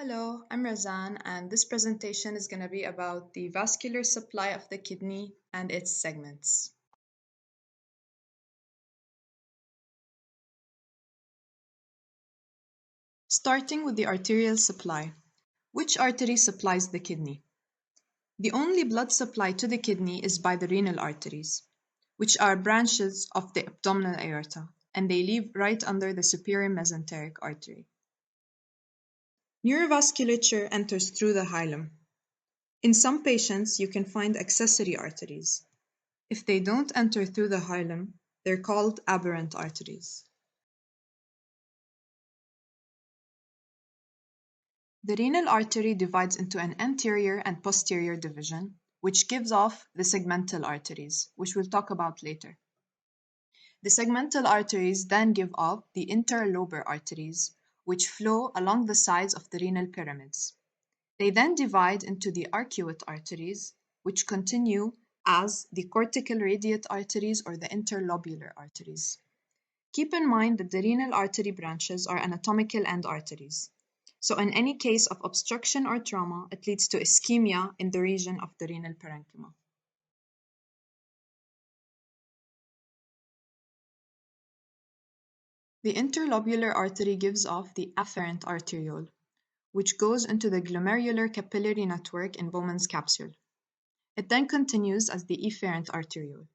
Hello, I'm Razan, and this presentation is going to be about the vascular supply of the kidney and its segments. Starting with the arterial supply. Which artery supplies the kidney? The only blood supply to the kidney is by the renal arteries, which are branches of the abdominal aorta, and they leave right under the superior mesenteric artery. Neurovasculature enters through the hilum. In some patients, you can find accessory arteries. If they don't enter through the hilum, they're called aberrant arteries. The renal artery divides into an anterior and posterior division, which gives off the segmental arteries, which we'll talk about later. The segmental arteries then give off the interlobar arteries, which flow along the sides of the renal pyramids. They then divide into the arcuate arteries, which continue as the cortical radiate arteries or the interlobular arteries. Keep in mind that the renal artery branches are anatomical end arteries. So in any case of obstruction or trauma, it leads to ischemia in the region of the renal parenchyma. The interlobular artery gives off the afferent arteriole, which goes into the glomerular capillary network in Bowman's capsule. It then continues as the efferent arteriole.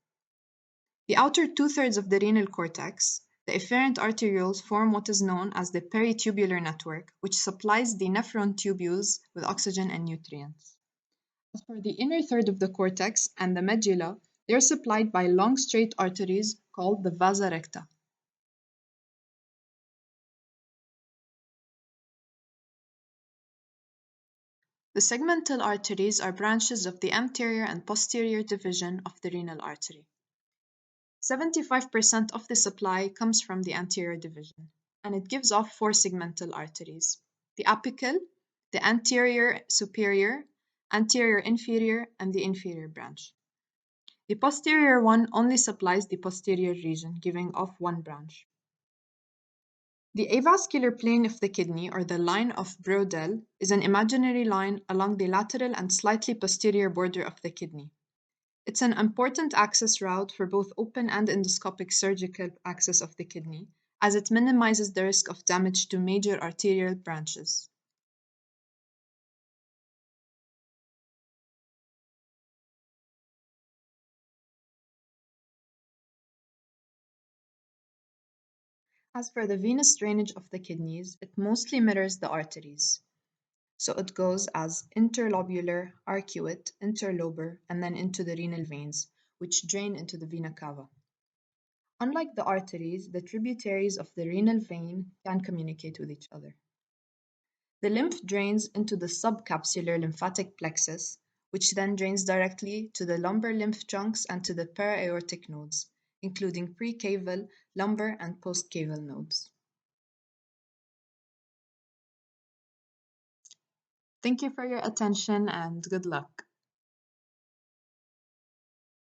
The outer two-thirds of the renal cortex, the efferent arterioles, form what is known as the peritubular network, which supplies the nephron tubules with oxygen and nutrients. As for the inner third of the cortex and the medulla, they are supplied by long straight arteries called the vasa recta. The segmental arteries are branches of the anterior and posterior division of the renal artery. 75% of the supply comes from the anterior division, and it gives off four segmental arteries: the apical, the anterior superior, anterior inferior, and the inferior branch. The posterior one only supplies the posterior region, giving off one branch. The avascular plane of the kidney, or the line of Brodel, is an imaginary line along the lateral and slightly posterior border of the kidney. It's an important access route for both open and endoscopic surgical access of the kidney, as it minimizes the risk of damage to major arterial branches. As for the venous drainage of the kidneys, it mostly mirrors the arteries. So it goes as interlobular, arcuate, interlobar, and then into the renal veins, which drain into the vena cava. Unlike the arteries, the tributaries of the renal vein can communicate with each other. The lymph drains into the subcapsular lymphatic plexus, which then drains directly to the lumbar lymph trunks and to the para-aortic nodes, including precaval, lumbar, and postcaval nodes. Thank you for your attention and good luck.